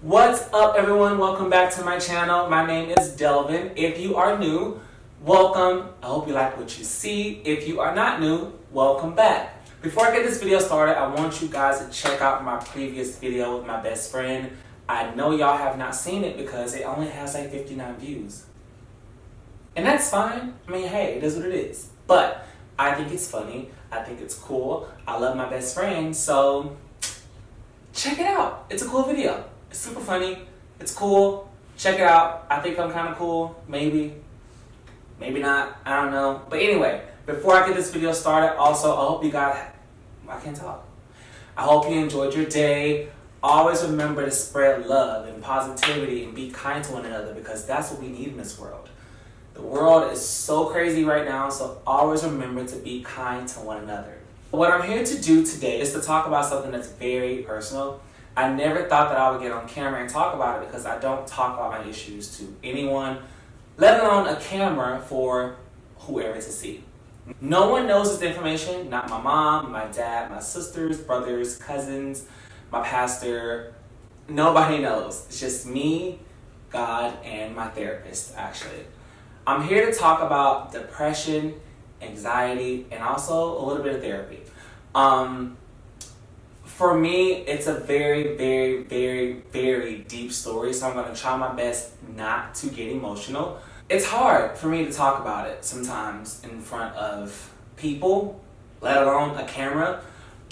What's up, everyone? Welcome back to my channel. My name is Delvin. If you are new, welcome. I hope you like what you see. If you are not new, welcome back. Before I get this video started, I want you guys to check out my previous video with my best friend. I know y'all have not seen it because it only has like 59 views. And that's fine. I mean, hey, it is what it is. But I think it's funny. I think it's cool. I love my best friend, so check it out. It's a cool video. It's super funny. It's cool. Check it out. I think I'm kind of cool. Maybe. Maybe not. I don't know. But anyway, before I get this video started, also, I hope you guys... I can't talk. I hope you enjoyed your day. Always remember to spread love and positivity and be kind to one another because that's what we need in this world. The world is so crazy right now, so always remember to be kind to one another. What I'm here to do today is to talk about something that's very personal. I never thought that I would get on camera and talk about it because I don't talk about my issues to anyone, let alone a camera for whoever to see. No one knows this information, not my mom, my dad, my sisters, brothers, cousins, my pastor. Nobody knows. It's just me, God, and my therapist, actually. I'm here to talk about depression, anxiety, and also a little bit of therapy. For me, it's a very, very, very, very deep story, so I'm going to try my best not to get emotional. It's hard for me to talk about it sometimes in front of people, let alone a camera,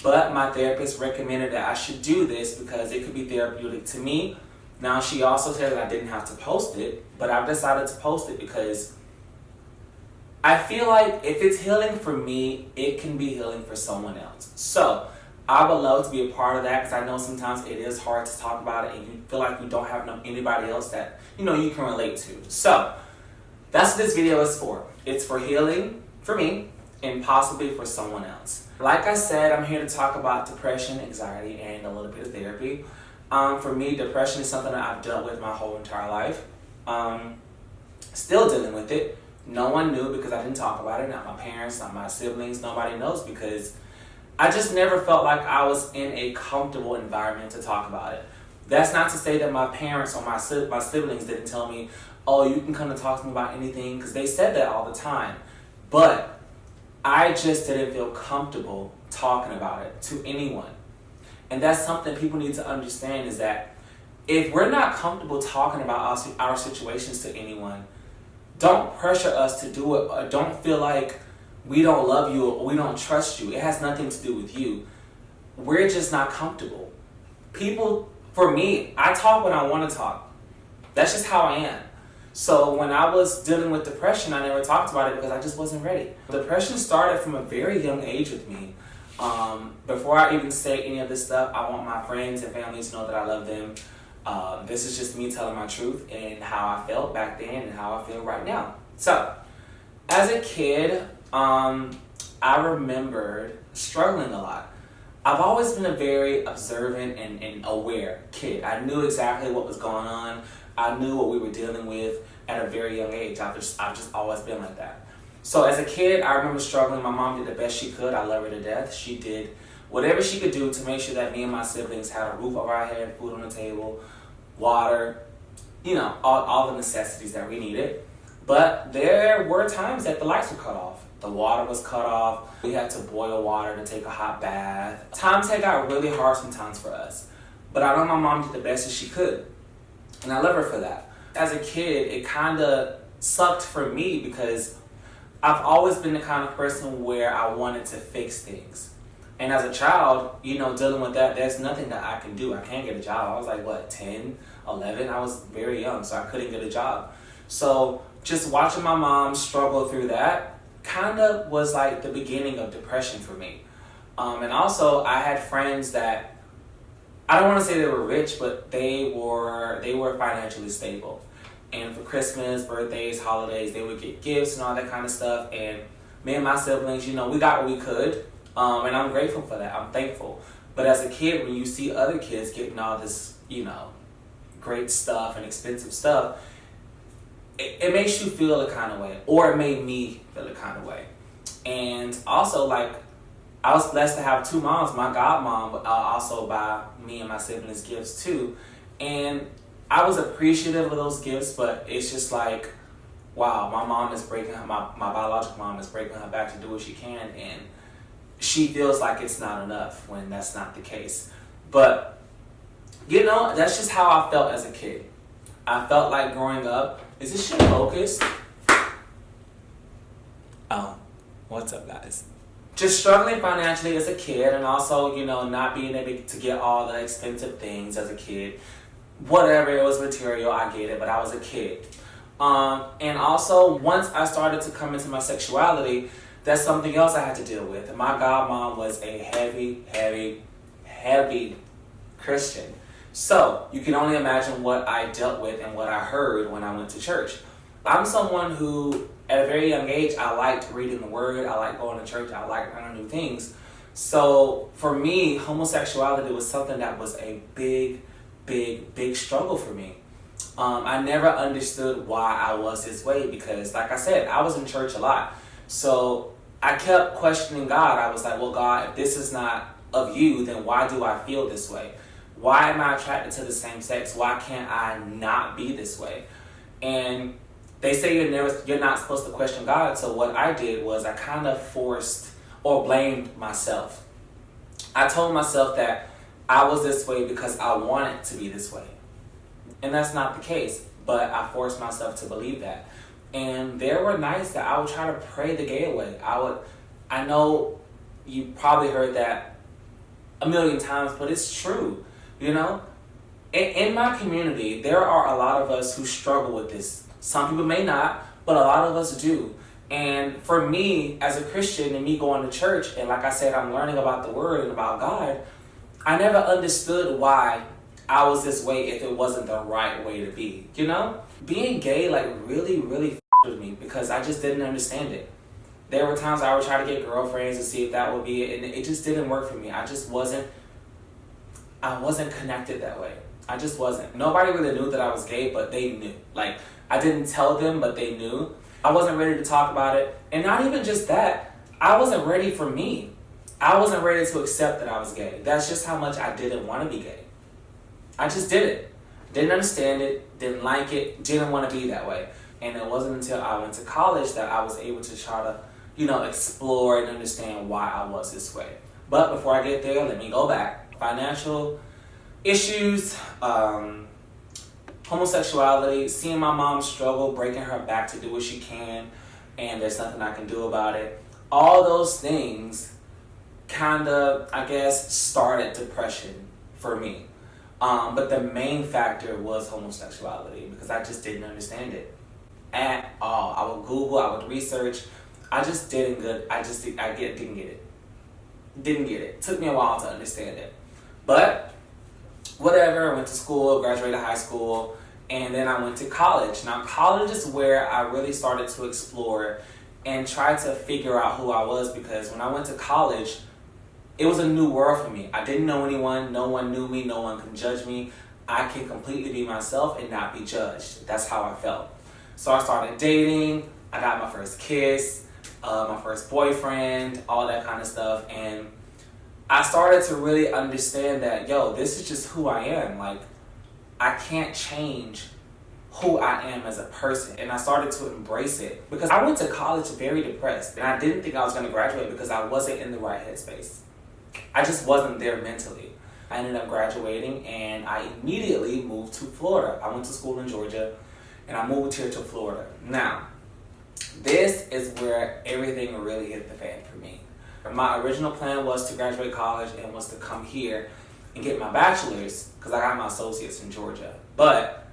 but my therapist recommended that I should do this because it could be therapeutic to me. Now, she also said that I didn't have to post it, but I've decided to post it because I feel like if it's healing for me, it can be healing for someone else. So I would love to be a part of that because I know sometimes it is hard to talk about it and you feel like you don't have anybody else that you can relate to. So that's what this video is for. It's for healing for me and possibly for someone else. Like I said, I'm here to talk about depression, anxiety, and a little bit of therapy. For me, depression is something that I've dealt with my whole entire life. Still dealing with it. No one knew because I didn't talk about it. Not my parents, not my siblings. Nobody knows because I just never felt like I was in a comfortable environment to talk about it. That's not to say that my parents or my siblings didn't tell me, oh, you can come and talk to me about anything, because they said that all the time. But I just didn't feel comfortable talking about it to anyone. And that's something people need to understand is that if we're not comfortable talking about our situations to anyone, don't pressure us to do it or don't feel like we don't love you or we don't trust you. It has nothing to do with you. We're just not comfortable. People, for me, I talk when I want to talk. That's just how I am. So when I was dealing with depression, I never talked about it because I just wasn't ready. Depression started from a very young age with me. Before I even say any of this stuff, I want my friends and families to know that I love them. This is just me telling my truth and how I felt back then and how I feel right now. So, as a kid, I remembered struggling a lot. I've always been a very observant and aware kid. I knew exactly what was going on. I knew what we were dealing with at a very young age. I've just always been like that. So as a kid, I remember struggling. My mom did the best she could. I love her to death. She did whatever she could do to make sure that me and my siblings had a roof over our head, food on the table, water, all the necessities that we needed. But there were times that the lights were cut off. The water was cut off. We had to boil water to take a hot bath. Times had got really hard sometimes for us. But I know my mom did the best that she could. And I love her for that. As a kid, it kind of sucked for me because I've always been the kind of person where I wanted to fix things. And as a child, dealing with that, there's nothing that I can do. I can't get a job. I was like, 10, 11? I was very young, so I couldn't get a job. So just watching my mom struggle through that kind of was like the beginning of depression for me. And also, I had friends that, I don't want to say they were rich, but they were financially stable. And for Christmas, birthdays, holidays, they would get gifts and all that kind of stuff. And me and my siblings, we got what we could. And I'm grateful for that. I'm thankful. But as a kid, when you see other kids getting all this, great stuff and expensive stuff, it makes you feel a kind of way. Or it made me feel a kind of way. And also, I was blessed to have two moms. My godmom would also buy me and my siblings gifts too. And I was appreciative of those gifts, but it's just like, wow, my biological mom is breaking her back to do what she can, and she feels like it's not enough when that's not the case. But, that's just how I felt as a kid. I felt like growing up, is this shit focused? Oh, what's up, guys? Just struggling financially as a kid, and also, not being able to get all the expensive things as a kid. Whatever, it was material, I get it, but I was a kid. And also, once I started to come into my sexuality, that's something else I had to deal with. And my godmom was a heavy, heavy, heavy Christian. So, you can only imagine what I dealt with and what I heard when I went to church. I'm someone who, at a very young age, I liked reading the Word, I liked going to church, I liked learning new things. So, for me, homosexuality was something that was a big, big, big struggle for me. I never understood why I was this way because, like I said, I was in church a lot. So, I kept questioning God. I was like, well, God, if this is not of you, then why do I feel this way? Why am I attracted to the same sex? Why can't I not be this way? And they say you're not supposed to question God. So what I did was I kind of forced or blamed myself. I told myself that I was this way because I wanted to be this way. And that's not the case. But I forced myself to believe that. And there were nights that I would try to pray the gay away. I know you probably heard that a million times, but it's true. In my community, there are a lot of us who struggle with this. Some people may not, but a lot of us do. And for me, as a Christian and me going to church, and like I said, I'm learning about the Word and about God, I never understood why I was this way if it wasn't the right way to be. Being gay really, really with me because I just didn't understand it. There were times I would try to get girlfriends and see if that would be it, and it just didn't work for me. I wasn't connected that way. I just wasn't. Nobody really knew that I was gay, but they knew. I didn't tell them, but they knew. I wasn't ready to talk about it. And not even just that, I wasn't ready for me. I wasn't ready to accept that I was gay. That's just how much I didn't want to be gay. I just didn't. Didn't understand it, didn't like it, didn't want to be that way. And it wasn't until I went to college that I was able to try to, explore and understand why I was this way. But before I get there, let me go back. Financial issues, homosexuality, seeing my mom struggle, breaking her back to do what she can, and there's nothing I can do about it. All those things kind of, started depression for me. But the main factor was homosexuality because I just didn't understand it at all. I would Google, I would research. I just didn't get it. Didn't get it. Took me a while to understand it. But whatever, I went to school, graduated high school, and then I went to college. Now, college is where I really started to explore and try to figure out who I was because when I went to college, it was a new world for me. I didn't know anyone. No one knew me. No one could judge me. I can completely be myself and not be judged. That's how I felt. So I started dating. I got my first kiss, my first boyfriend, all that kind of stuff. And I started to really understand that, this is just who I am. I can't change who I am as a person. And I started to embrace it because I went to college very depressed. And I didn't think I was going to graduate because I wasn't in the right headspace. I just wasn't there mentally. I ended up graduating and I immediately moved to Florida. I went to school in Georgia and I moved here to Florida. Now, this is where everything really hit the fan for me. My original plan was to graduate college and was to come here and get my bachelor's because I got my associates in Georgia. But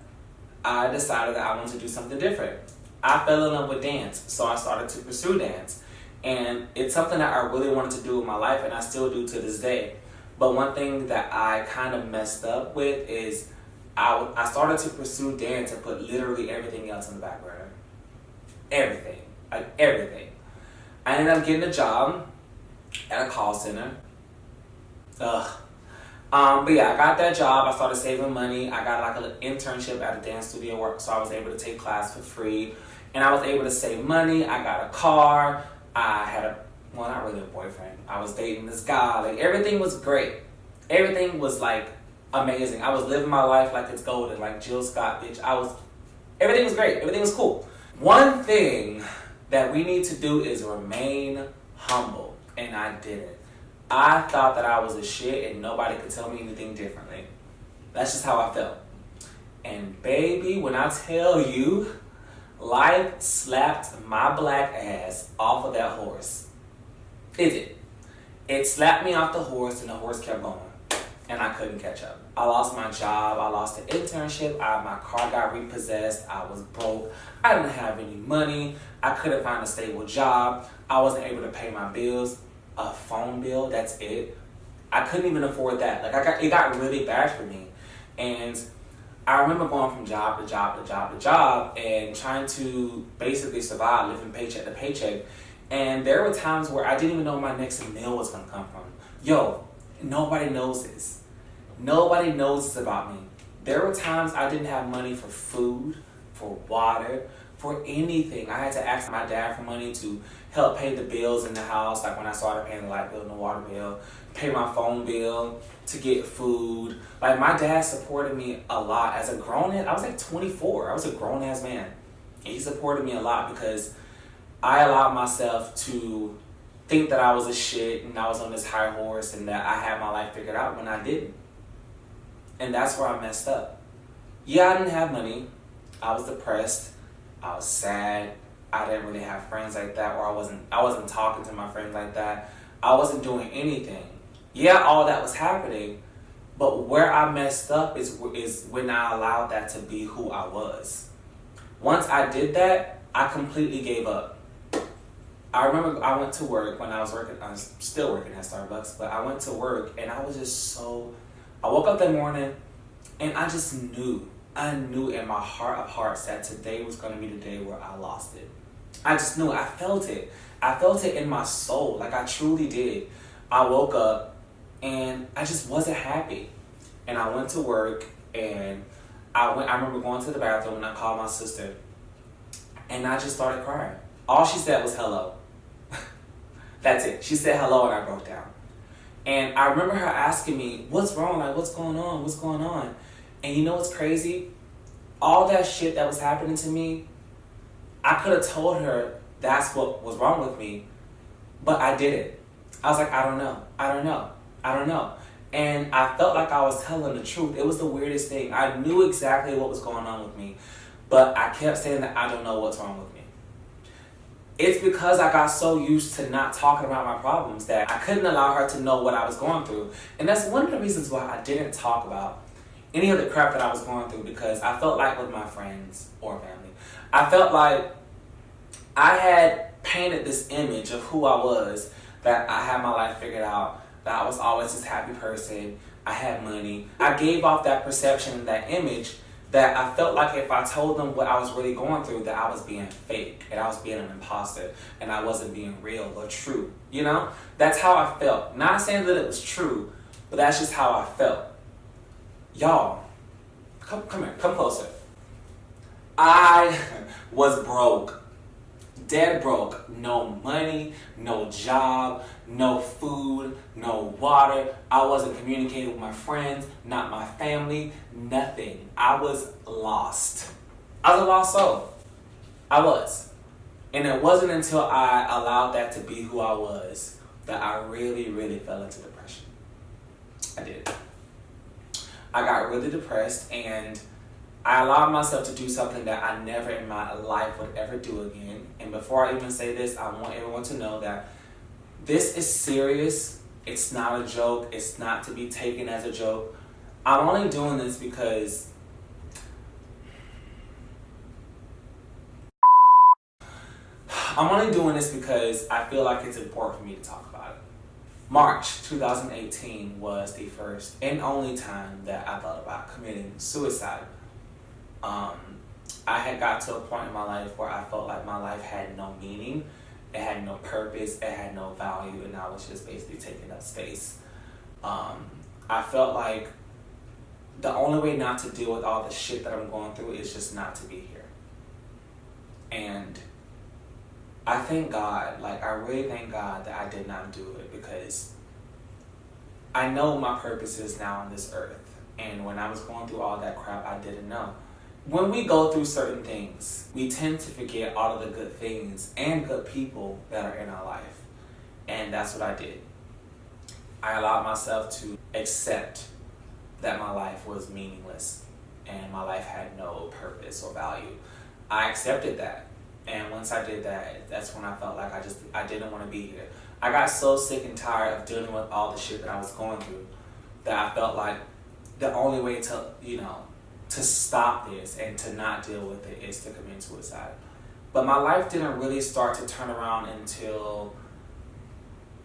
I decided that I wanted to do something different. I fell in love with dance, so I started to pursue dance. And it's something that I really wanted to do in my life, and I still do to this day. But one thing that I kind of messed up with is I started to pursue dance and put literally everything else in the back burner. Everything. Everything. I ended up getting a job at a call center. But yeah, I got that job. I started saving money. I got an internship at a dance studio work, so I was able to take class for free. And I was able to save money. I got a car. I had not really a boyfriend. I was dating this guy. Everything was great. Everything was amazing. I was living my life like it's golden, like Jill Scott, bitch. Everything was great. Everything was cool. One thing that we need to do is remain humble, and I didn't. I thought that I was a shit and nobody could tell me anything differently. That's just how I felt. And baby, when I tell you, life slapped my black ass off of that horse. It did. It slapped me off the horse and the horse kept going. And I couldn't catch up. I lost my job. I lost the internship. My car got repossessed. I was broke. I didn't have any money. I couldn't find a stable job. I wasn't able to pay my bills. A phone bill, that's it. I couldn't even afford that. It got really bad for me. And I remember going from job to job to job to job and trying to basically survive, living paycheck to paycheck. And there were times where I didn't even know where my next meal was going to come from. Yo, nobody knows this. Nobody knows this about me. There were times I didn't have money for food, for water, for anything. I had to ask my dad for money to help pay the bills in the house, like when I started paying the light bill and the water bill, pay my phone bill, to get food. Like, my dad supported me a lot. As a grown man, I was like 24. I was a grown ass man. And he supported me a lot because I allowed myself to think that I was a shit and I was on this high horse and that I had my life figured out when I didn't. And that's where I messed up. Yeah, I didn't have money. I was depressed. I was sad. I didn't really have friends like that, or I wasn't talking to my friends like that. I wasn't doing anything. Yeah, all that was happening, but where I messed up is when I allowed that to be who I was. Once I did that, I completely gave up. I remember I went to work when I was still working at Starbucks, but I went to work and I was just I woke up that morning and I just knew. I knew in my heart of hearts that today was going to be the day where I lost it. I just knew. I felt it. I felt it in my soul. Like, I truly did. I woke up and I just wasn't happy. And I went to work and I remember going to the bathroom and I called my sister and I just started crying. All she said was hello. That's it. She said hello and I broke down. And I remember her asking me, what's wrong? Like, what's going on? What's going on? And you know what's crazy? All that shit that was happening to me, I could have told her that's what was wrong with me, but I didn't. I was like, I don't know. And I felt like I was telling the truth. It was the weirdest thing. I knew exactly what was going on with me, but I kept saying that I don't know what's wrong with me. It's because I got so used to not talking about my problems that I couldn't allow her to know what I was going through. And that's one of the reasons why I didn't talk about any of the crap that I was going through, because I felt like with my friends or family, I felt like I had painted this image of who I was, that I had my life figured out, that I was always this happy person, I had money. I gave off that perception, that image, that I felt like if I told them what I was really going through, that I was being fake, and I was being an imposter, and I wasn't being real or true, you know? That's how I felt. Not saying that it was true, but that's just how I felt. Y'all, come here, come closer. I was broke. Dead broke. No money, no job, no food, no water. I wasn't communicating with my friends, not my family, nothing. I was lost. I was a lost soul. I was. And it wasn't until I allowed that to be who I was that I really, really fell into depression. I did. I got really depressed and I allowed myself to do something that I never in my life would ever do again. And before I even say this, I want everyone to know that this is serious. It's not a joke. It's not to be taken as a joke. I'm only doing this because I feel like it's important for me to talk about it. March 2018 was the first and only time that I thought about committing suicide. I had got to a point in my life where I felt like my life had no meaning, it had no purpose, it had no value, and I was just basically taking up space. I felt like the only way not to deal with all the shit that I'm going through is just not to be here. And I thank God, I really thank God that I did not do it, because I know my purpose is now on this earth. And when I was going through all that crap, I didn't know. When we go through certain things, we tend to forget all of the good things and good people that are in our life. And that's what I did. I allowed myself to accept that my life was meaningless and my life had no purpose or value. I accepted that. And once I did that, that's when I felt like I didn't want to be here. I got so sick and tired of dealing with all the shit that I was going through that I felt like the only way to, to stop this and to not deal with it is to commit suicide. But my life didn't really start to turn around until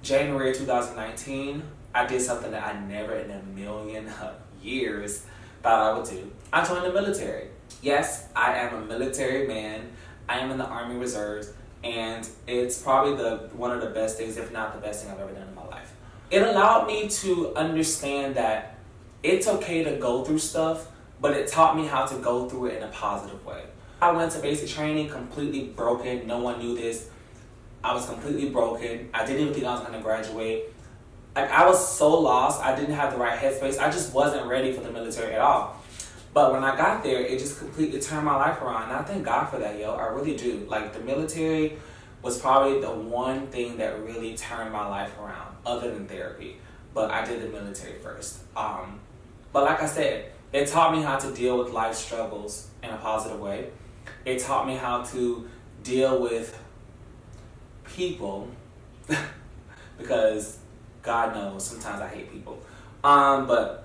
January 2019. I did something that I never in a million years thought I would do. I joined the military. Yes, I am a military man. I am in the Army Reserves, and it's probably one of the best things, if not the best thing I've ever done in my life. It allowed me to understand that it's okay to go through stuff, but it taught me how to go through it in a positive way. I went to basic training completely broken. No one knew this. I was completely broken. I didn't even think I was going to graduate. I was so lost. I didn't have the right headspace. I just wasn't ready for the military at all. But when I got there, it just completely turned my life around. And I thank God for that, yo. I really do. Like, the military was probably the one thing that really turned my life around, other than therapy. But I did the military first. But like I said, it taught me how to deal with life struggles in a positive way. It taught me how to deal with people because God knows sometimes I hate people. But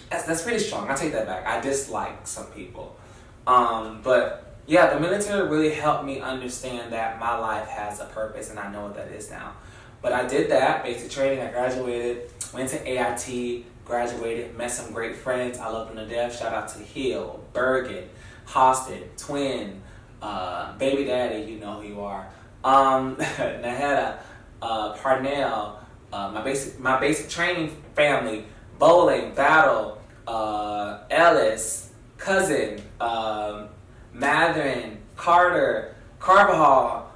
that's pretty strong. I take that back. I dislike some people. But yeah, the military really helped me understand that my life has a purpose, and I know what that is now. But I did that, basic training, I graduated, went to AIT, graduated, met some great friends. I love them to death. Shout out to Hill, Bergen, Hostin, Twin, Baby Daddy, you know who you are. Naheda, Parnell, my basic training family, Bowling, Battle, Ellis, Cousin, Matherin, Carter, Carvajal,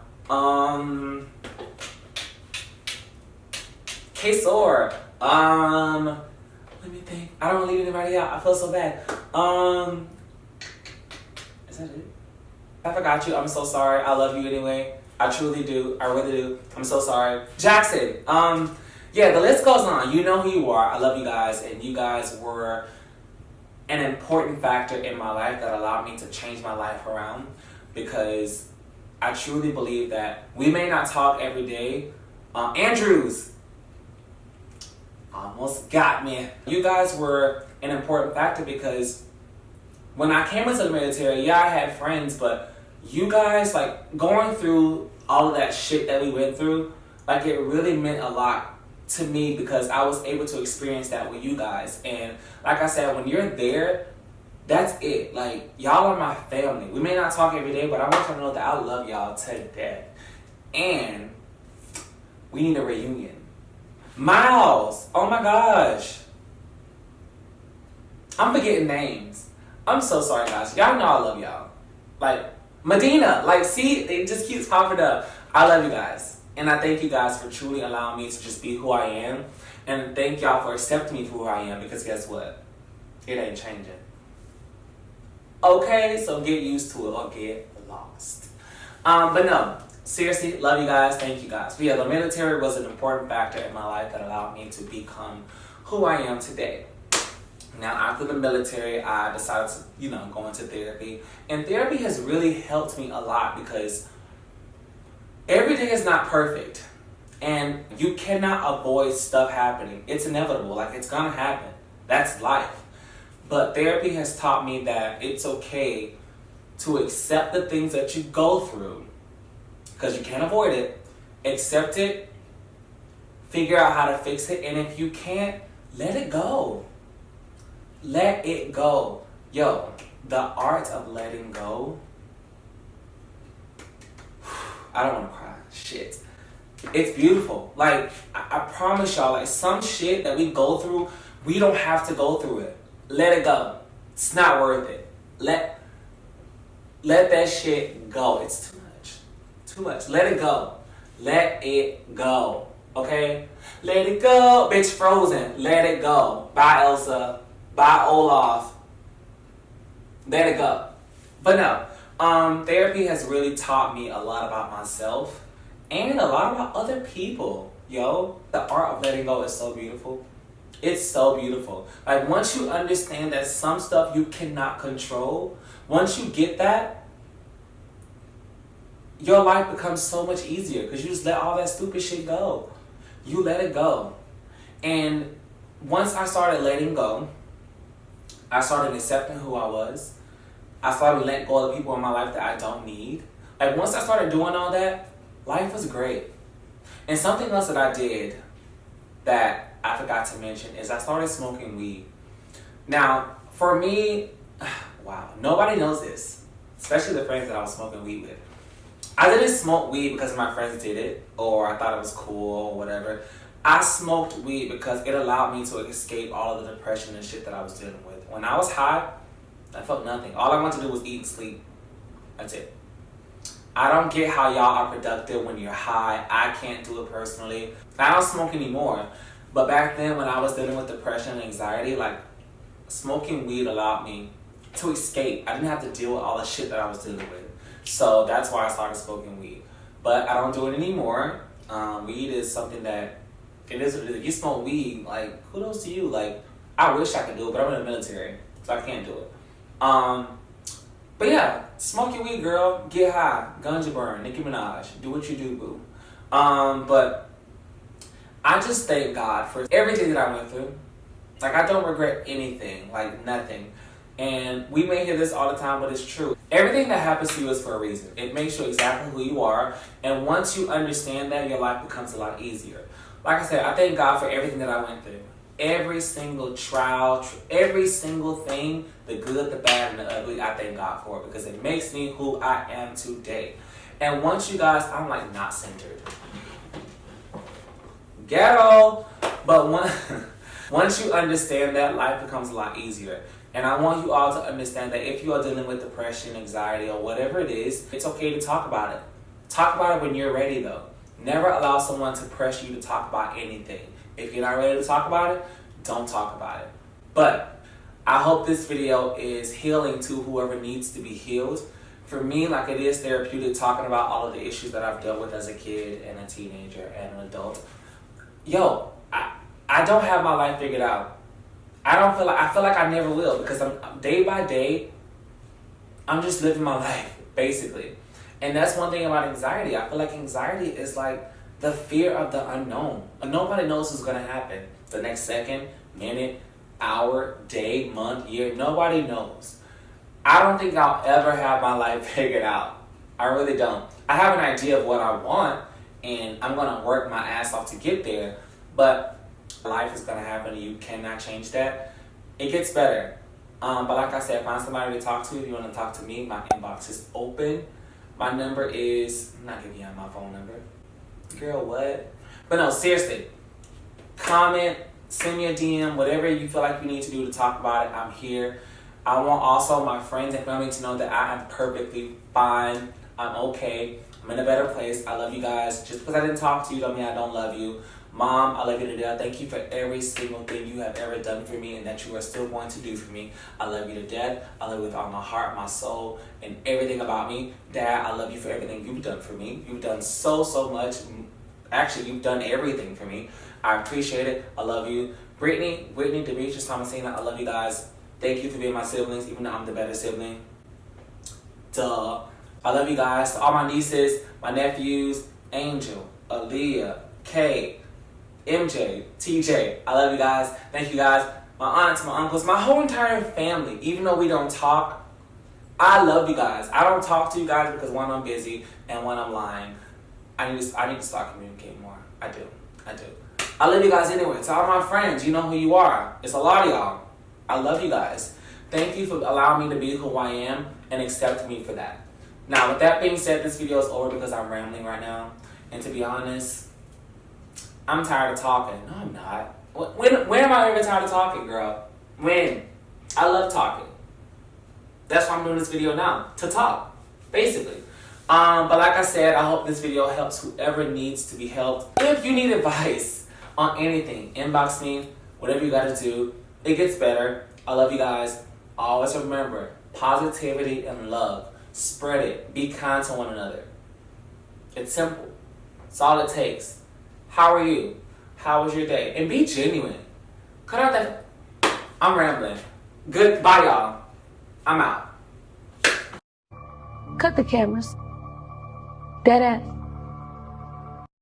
Kesor, let me think. I don't want to leave anybody out. I feel so bad. Is that it? I forgot you. I'm so sorry. I love you anyway. I truly do. I really do. I'm so sorry. Jackson. Yeah, the list goes on. You know who you are. I love you guys, and you guys were an important factor in my life that allowed me to change my life around, because I truly believe that we may not talk every day. Andrews almost got me. You guys were an important factor because when I came into the military, yeah, I had friends, but you guys, like, going through all of that shit that we went through, like, it really meant a lot to me because I was able to experience that with you guys. And like I said, when you're there, that's it. Like, y'all are my family. We may not talk every day, but I want you to know that I love y'all to death. And we need a reunion. Miles, oh my gosh. I'm forgetting names. I'm so sorry, guys. Y'all know I love y'all. Like, Medina, like, see, it just keeps popping up. I love you guys. And I thank you guys for truly allowing me to just be who I am. And thank y'all for accepting me for who I am, because guess what? It ain't changing. Okay, so get used to it or get lost. But no, seriously, love you guys. Thank you guys. But yeah, the military was an important factor in my life that allowed me to become who I am today. Now, after the military, I decided to, go into therapy. And therapy has really helped me a lot because every day is not perfect. And you cannot avoid stuff happening. It's inevitable. Like, it's gonna happen. That's life. But therapy has taught me that it's okay to accept the things that you go through, because you can't avoid it. Accept it, figure out how to fix it, and if you can't, let it go. Let it go. Yo, the art of letting go, I don't want to cry. Shit. It's beautiful. Like, I promise y'all, like, some shit that we go through, we don't have to go through it. Let it go. It's not worth it. Let that shit go. It's too much. Too much. Let it go. Let it go. Okay? Let it go. Bitch, Frozen. Let it go. Bye, Elsa. Bye, Olaf. Let it go. But no, therapy has really taught me a lot about myself and a lot about other people. Yo, the art of letting go is so beautiful. It's so beautiful. Like, once you understand that some stuff you cannot control, once you get that, your life becomes so much easier because you just let all that stupid shit go. You let it go. And once I started letting go, I started accepting who I was. I started letting go of the people in my life that I don't need. Like, once I started doing all that, life was great. And something else that I did that I forgot to mention is I started smoking weed. Now, for me, wow, nobody knows this, especially the friends that I was smoking weed with. I didn't smoke weed because my friends did it, or I thought it was cool, or whatever. I smoked weed because it allowed me to escape all of the depression and shit that I was dealing with. When I was high, I felt nothing. All I wanted to do was eat and sleep. That's it. I don't get how y'all are productive when you're high. I can't do it personally. I don't smoke anymore. But back then, when I was dealing with depression and anxiety, like, smoking weed allowed me to escape. I didn't have to deal with all the shit that I was dealing with. So that's why I started smoking weed. But I don't do it anymore. Weed is something that, it is what it is. If you smoke weed, like, kudos to you. Like, I wish I could do it, but I'm in the military, so I can't do it. But yeah, smoke your weed, girl. Get high. Ganja burn. Nicki Minaj. Do what you do, boo. But I just thank God for everything that I went through. Like, I don't regret anything. Like, nothing. And we may hear this all the time, but it's true. Everything that happens to you is for a reason. It makes you exactly who you are. And once you understand that, your life becomes a lot easier. Like I said, I thank God for everything that I went through. Every single trial, every single thing, the good, the bad, and the ugly, I thank God for it because it makes me who I am today. And once you guys, I'm like not centered. Ghetto. But once you understand that, life becomes a lot easier. And I want you all to understand that if you are dealing with depression, anxiety, or whatever it is, it's okay to talk about it. Talk about it when you're ready, though. Never allow someone to pressure you to talk about anything. If you're not ready to talk about it, don't talk about it. But I hope this video is healing to whoever needs to be healed. For me, like, it is therapeutic talking about all of the issues that I've dealt with as a kid and a teenager and an adult. Yo, I don't have my life figured out. I feel like I never will because I'm day by day, I'm just living my life, basically. And that's one thing about anxiety. I feel like anxiety is like the fear of the unknown. Nobody knows what's going to happen. The next second, minute, hour, day, month, year, nobody knows. I don't think I'll ever have my life figured out. I really don't. I have an idea of what I want, and I'm going to work my ass off to get there. But life is going to happen, and you cannot change that. It gets better. But like I said, find somebody to talk to. If you want to talk to me, my inbox is open. My number is, I'm not giving you my phone number. Girl, what? But no, seriously. Comment, send me a DM, whatever you feel like you need to do to talk about it. I'm here. I want also my friends and family to know that I am perfectly fine. I'm okay. I'm in a better place. I love you guys. Just because I didn't talk to you don't mean I don't love you. Mom, I love you to death. Thank you for every single thing you have ever done for me and that you are still going to do for me. I love you to death. I love you with all my heart, my soul, and everything about me. Dad, I love you for everything you've done for me. You've done so much. Actually, you've done everything for me. I appreciate it. I love you. Brittany, Whitney, Demetrius, Thomasina, I love you guys. Thank you for being my siblings, even though I'm the better sibling. Duh. I love you guys. To all my nieces, my nephews, Angel, Aaliyah, Kay, MJ, TJ, I love you guys. Thank you guys. My aunts, my uncles, my whole entire family. Even though we don't talk, I love you guys. I don't talk to you guys because one, I'm busy, and one, I'm lying. I need to start communicating more. I do. I love you guys anyway. To all my friends, you know who you are. It's a lot of y'all. I love you guys. Thank you for allowing me to be who I am and accepting me for that. Now, with that being said, this video is over because I'm rambling right now. And to be honest, I'm tired of talking. No, I'm not. When am I ever tired of talking, girl? When? I love talking. That's why I'm doing this video now. To talk, basically. But like I said, I hope this video helps whoever needs to be helped. If you need advice on anything, inbox me, whatever you gotta do. It gets better. I love you guys. Always remember, positivity and love. Spread it. Be kind to one another. It's simple. It's all it takes. How are you? How was your day? And be genuine. Cut out that... I'm rambling. Goodbye, y'all. I'm out. Cut the cameras. Dead ass.